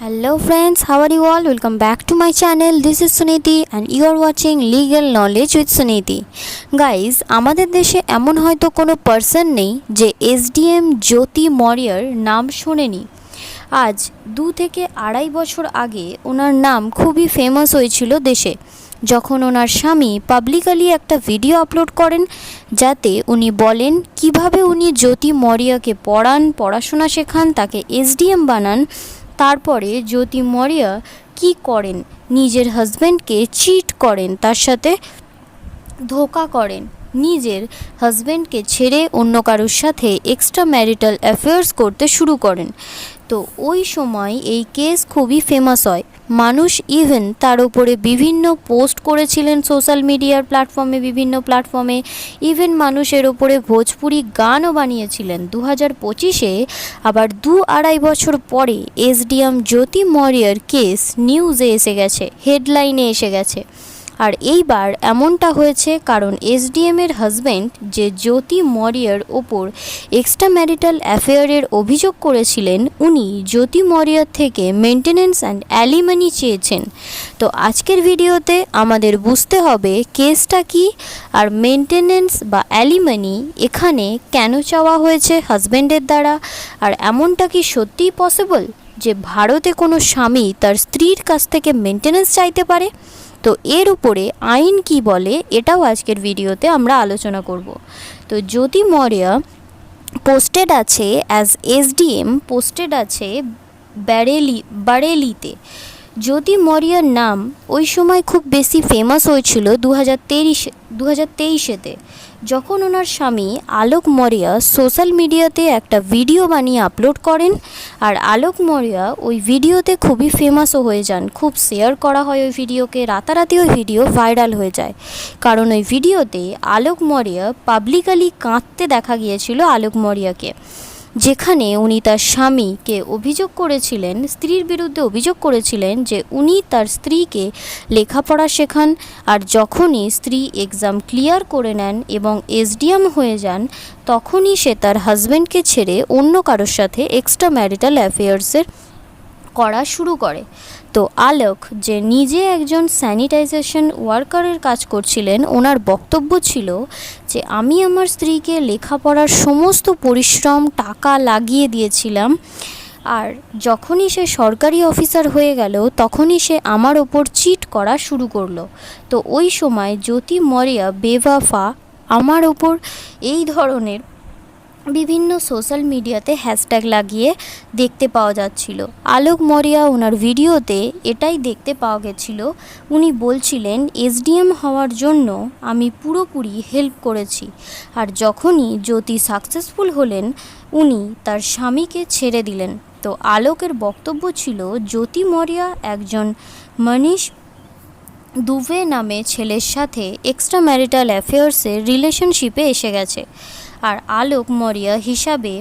Hello friends, how are you all? Welcome back to my channel. This is Suniti and you are watching Legal Knowledge with Suniti. Guys, আমাদের দেশে এমন হয়তো কোনো person নেই যে SDM জ্যোতি মরিয়ার নাম শোনেনি। আজ 2 থেকে 2.5 বছর আগে ওনার নাম খুবই ফেমাস হয়েছিল দেশে, যখন ওনার স্বামী পাবলিকালি একটা ভিডিও আপলোড করেন যাতে উনি বলেন কিভাবে উনি জ্যোতি মরিয়াকে পড়াশোনা শেখান, তাকে SDM বানান। তারপরে জ্যোতি মরিয়া কি করেন, নিজের হাজব্যান্ডকে চিট করেন, তার সাথে ধোঁকা করেন, নিজের হাজব্যান্ডকে ছেড়ে অন্য কারোর সাথে এক্সট্রা ম্যারিটাল অ্যাফেয়ার্স করতে শুরু করেন। তো ওই সময় এই কেস খুবই ফেমাস হয়। মানুষ ইভেন তার উপরে বিভিন্ন পোস্ট করেছিলেন সোশ্যাল মিডিয়ার প্ল্যাটফর্মে, বিভিন্ন প্ল্যাটফর্মে। ইভেন মানুষের ওপরে ভোজপুরি গানও বানিয়েছিলেন। 2025-এ আবার 2-2.5 বছর পরে SDM জ্যোতি মরিয়ার কেস নিউজে এসে গেছে, হেডলাইনে এসে গেছে। আর এইবার এমনটা হয়েছে কারণ SDM-এর হাজব্যান্ড যে জ্যোতি মরিয়ার ওপর এক্সট্রা ম্যারিটাল অ্যাফেয়ারের অভিযোগ করেছিলেন, উনি জ্যোতি মরিয়ার থেকে মেনটেন্যান্স অ্যান্ড অ্যালিমানি চেয়েছেন। তো আজকের ভিডিওতে আমাদের বুঝতে হবে কেসটা কি, আর মেনটেন্যান্স বা অ্যালিমানি এখানে কেন চাওয়া হয়েছে হাজব্যান্ডের দ্বারা, আর এমনটা কি সত্যিই পসিবল যে ভারতে কোনো স্বামী তার স্ত্রীর কাছ থেকে মেনটেন্যান্স চাইতে পারে। তো এর উপরে আইন কি বলে এটাও আজকের ভিডিওতে আমরা আলোচনা করব। তো জ্যোতি মরিয়া পোস্টেড আছে অ্যাজ SDM, পোস্টেড আছে বারেলিতে। জ্যোতি মরিয়ার নাম ওই সময় খুব বেশি ফেমাস হয়েছিল 2023-এতে, যখন ওনার স্বামী আলোক মরিয়া সোশ্যাল মিডিয়াতে একটা ভিডিও বানিয়ে আপলোড করেন। আর আলোক মরিয়া ওই ভিডিওতে খুবই ফেমাসও হয়ে যান, খুব শেয়ার করা হয় ওই ভিডিওকে, রাতারাতি ওই ভিডিও ভাইরাল হয়ে যায়। কারণ ওই ভিডিওতে আলোক মরিয়া পাবলিকালি কাঁদতে দেখা গিয়েছিল আলোক মরিয়াকে, যেখানে উনি তার স্বামীকে অভিযোগ করেছিলেন, স্ত্রীর বিরুদ্ধে অভিযোগ করেছিলেন যে উনি তার স্ত্রীকে লেখাপড়া শেখান, আর যখনই স্ত্রী এক্সাম ক্লিয়ার করে নেন এবং SDM হয়ে যান, তখনই সে তার হাজব্যান্ডকে ছেড়ে অন্য কারোর সাথে এক্সট্রা ম্যারিটাল অ্যাফেয়ার্সের করা শুরু করে। তো আলোক যে নিজে একজন স্যানিটাইজেশন ওয়ার্কারের কাজ করছিলেন, ওনার বক্তব্য ছিল যে আমি আমার স্ত্রীকে লেখাপড়ার সমস্ত পরিশ্রম টাকা লাগিয়ে দিয়েছিলাম, আর যখনই সে সরকারি অফিসার হয়ে গেল তখনই সে আমার ওপর চিট করা শুরু করলো। তো ওই সময় জ্যোতি মরিয়া বেওয়াফা আমার ওপর এই ধরনের বিভিন্ন সোশ্যাল মিডিয়াতে হ্যাশট্যাগ লাগিয়ে দেখতে পাওয়া যাচ্ছিল। আলোক মরিয়া ওনার ভিডিওতে এটাই দেখতে পাওয়া গেছিল। উনি বলছিলেন SDM হওয়ার জন্য আমি পুরোপুরি হেল্প করেছি, আর যখনই জ্যোতি সাকসেসফুল হলেন উনি তার স্বামীকে ছেড়ে দিলেন। তো আলোকের বক্তব্য ছিল জ্যোতি মরিয়া একজন মনীষ দুবে নামে ছেলের সাথে এক্সট্রা ম্যারিটাল অ্যাফেয়ার্সের রিলেশনশিপে এসে গেছে। আর আলোক মরিয়া হিসাবে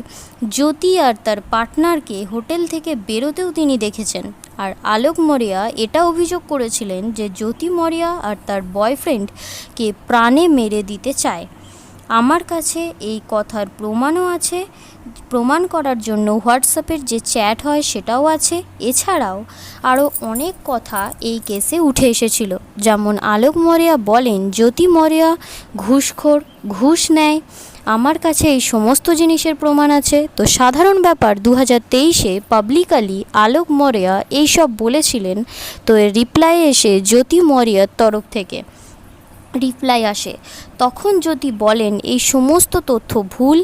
জ্যোতি আর তার পার্টনারকে হোটেল থেকে বেরোতেও তিনি দেখেছেন। আর আলোক মরিয়া এটা অভিযোগ করেছিলেন যে জ্যোতি মরিয়া আর তার বয়ফ্রেন্ডকে প্রাণে মেরে দিতে চায়। আমার কাছে এই কথার প্রমাণও আছে, প্রমাণ করার জন্য হোয়াটসঅ্যাপের যে চ্যাট হয় সেটাও আছে। এছাড়াও আরও অনেক কথা এই কেসে উঠে এসেছিল, যেমন আলোক মরিয়া বলেন জ্যোতি মরিয়া ঘুষখোর, ঘুষ নেয়। আমার কাছে এই সমস্ত জিনিসের প্রমাণ আছে। তো সাধারণ ব্যাপার 2023-এ পাবলিকালি আলোক মরিয়া এইসব বলেছিলেন। তো এর রিপ্লাই এসে জ্যোতি মরিয়ার তরফ থেকে রিপ্লাই আসে, তখন জ্যোতি বলেন এই সমস্ত তথ্য ভুল,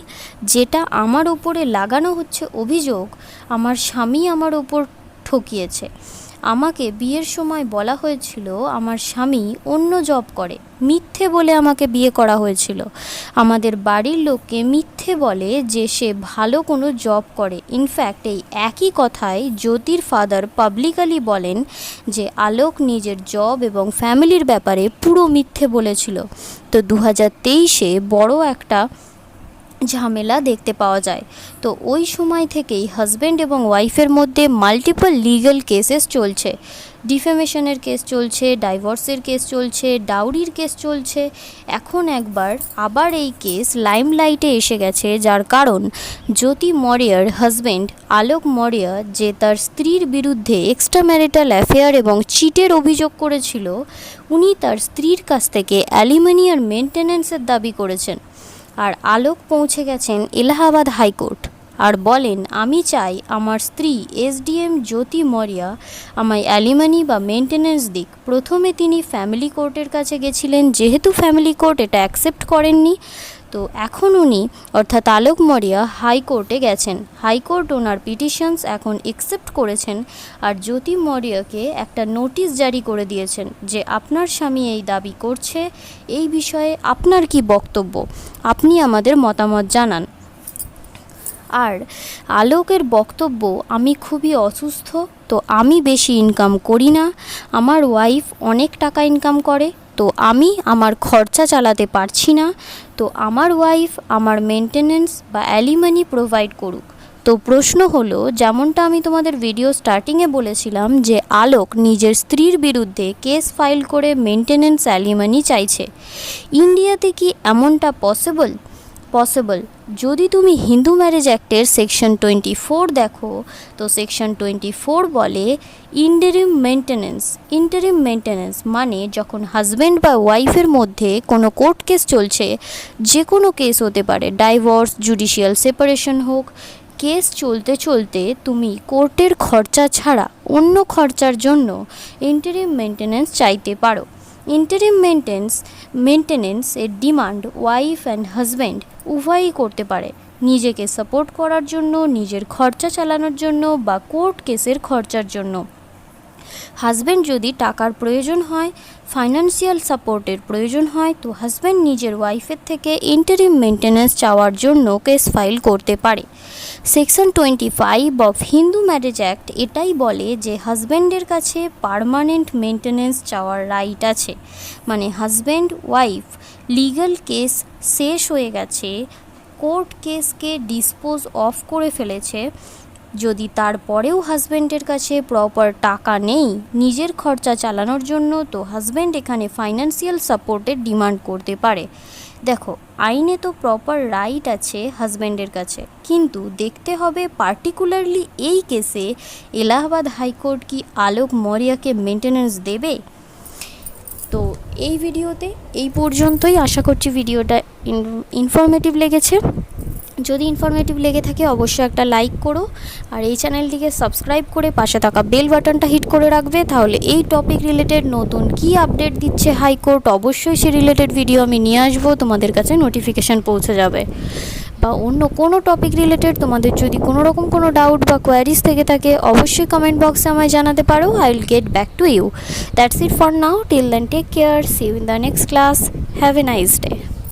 যেটা আমার ওপরে লাগানো হচ্ছে অভিযোগ, আমার স্বামী আমার ওপর ঠকিয়েছে। আমাকে বিয়ের সময় বলা হয়েছিল আমার স্বামী অন্য জব করে, মিথ্যে বলে আমাকে বিয়ে করা হয়েছিল। আমাদের বাড়ির লোককে মিথ্যে বলে যে সে ভালো কোনো জব করে। ইনফ্যাক্ট এই একই কথাই জ্যোতির ফাদার পাবলিকালি বলেন যে আলোক নিজের জব এবং ফ্যামিলির ব্যাপারে পুরো মিথ্যে বলেছিল। তো 2023-এ বড় একটা ঝামেলা দেখতে পাওয়া যায়। তো ওই সময় থেকেই হাজব্যান্ড এবং ওয়াইফের মধ্যে মাল্টিপল লিগ্যাল কেসেস চলছে, ডিফেমেশনের কেস চলছে, ডাইভোর্সের কেস চলছে, ডাউরির কেস চলছে। এখন আবার এই কেস লাইমলাইটে এসে গেছে, যার কারণ জ্যোতি মৌর্যার হাজব্যান্ড আলোক মৌর্য, যে তার স্ত্রীর বিরুদ্ধে এক্সট্রা ম্যারিটাল অ্যাফেয়ার এবং চিটের অভিযোগ করেছিল, উনি তার স্ত্রীর কাছ থেকে অ্যালিমনি আর মেনটেন্যান্সের দাবি করেছেন। আর আলোক পৌঁছে গেছেন এলাহাবাদ হাইকোর্ট আর বলেন, আমি চাই আমার স্ত্রী SDM জ্যোতি মৌর্য আমায় অ্যালিমনি বা মেনটেন্যান্স দিক। প্রথমে তিনি ফ্যামিলি কোর্টের কাছে গেছিলেন, যেহেতু ফ্যামিলি কোর্ট এটা অ্যাকসেপ্ট করেননি, তো এখন উনি অর্থাৎ আলোক মৌর্য হাইকোর্টে গেছেন। হাইকোর্ট ওনার পিটিশনস এখন অ্যাকসেপ্ট করেছেন আর জ্যোতি মৌর্যকে একটা নোটিশ জারি করে দিয়েছেন যে আপনার স্বামী এই দাবি করছে, এই বিষয়ে আপনার কি বক্তব্য, আপনি আমাদের মতামত জানান। আর আলোকের বক্তব্য, আমি খুবই অসুস্থ, তো আমি বেশি ইনকাম করি না, আমার ওয়াইফ অনেক টাকা ইনকাম করে, তো আমি আমার খরচা চালাতে পারছি না, তো আমার ওয়াইফ আমার মেনটেন্যান্স বা অ্যালিমনি প্রোভাইড করুক। তো প্রশ্ন হলো, যেমনটা আমি তোমাদের ভিডিও স্টার্টিংয়ে বলেছিলাম যে আলোক নিজের স্ত্রীর বিরুদ্ধে কেস ফাইল করে মেনটেন্যান্স অ্যালিমনি চাইছে, ইন্ডিয়াতে কি এমনটা পসিবল? যদি তুমি হিন্দু ম্যারেজ অ্যাক্টের সেকশন 24 দেখো, তো সেকশন 24 বলে ইন্টারিম মেনটেন্যান্স মানে যখন হাজব্যান্ড বা ওয়াইফের মধ্যে কোনো কোর্ট কেস চলছে, যে কোনো কেস হতে পারে, ডাইভোর্স, জুডিশিয়াল সেপারেশন হোক, কেস চলতে চলতে তুমি কোর্টের খরচা ছাড়া অন্য খরচার জন্য ইন্টারিম মেনটেন্যান্স চাইতে পারো। ইন্টারিম মেনটেন্যান্স এর ডিমান্ড ওয়াইফ অ্যান্ড হাজব্যান্ড উভয়ই করতে পারে, নিজেকে সাপোর্ট করার জন্য, নিজের খরচা চালানোর জন্য বা কোর্ট কেসের খরচার জন্য। হাজব্যান্ড যদি টাকার প্রয়োজন হয়, ফাইন্যান্সিয়াল সাপোর্টের প্রয়োজন হয়, তো হাজব্যান্ড নিজের ওয়াইফের থেকে ইন্টারিম মেনটেন্যান্স চাওয়ার জন্য কেস ফাইল করতে পারে। Section 25 of Hindu marriage act এটাই বলে যে হাজব্যান্ডের কাছে পার্মানেন্ট মেনটেন্যান্স চাওয়ার রাইট আছে, মানে হাজব্যান্ড ওয়াইফ লিগ্যাল কেস শেষ হয়ে গেছে, কোর্ট কেসকে ডিসপোজ অফ করে ফেলেছে, যদি তারপরেও হাজব্যান্ডের কাছে প্রপার টাকা নেই নিজের খরচা চালানোর জন্য, তো হাজব্যান্ড এখানে ফাইন্যান্সিয়াল সাপোর্টের ডিমান্ড করতে পারে। দেখো, আইনে তো প্রপার রাইট আছে হাজব্যান্ডের কাছে, কিন্তু দেখতে হবে পার্টিকুলারলি এই কেসে এলাহাবাদ হাইকোর্ট কি আলোক মৌর্যকে মেনটেন্যান্স দেবে। তো এই ভিডিওতে এই পর্যন্তই, আশা করছি ভিডিওটা ইনফরমেটিভ লেগেছে। যদি ইনফরমেটিভ লেগে থাকে অবশ্যই একটা লাইক করো আর এই চ্যানেলটিকে সাবস্ক্রাইব করে পাশে থাকা বেল বাটনটা হিট করে রাখবে, তাহলে এই টপিক রিলেটেড নতুন কি আপডেট দিচ্ছে হাইকোর্ট, অবশ্যই সেই রিলেটেড ভিডিও আমি নিয়ে আসবো, তোমাদের কাছে নোটিফিকেশান পৌঁছে যাবে। বা অন্য কোনো টপিক রিলেটেড তোমাদের যদি কোনো রকম কোনো ডাউট বা কোয়ারিজ থেকে থাকে, অবশ্যই কমেন্ট বক্সে আমায় জানাতে পারো। I will get back to you. That's it for now, till then take care, see you in the next class, have a nice day.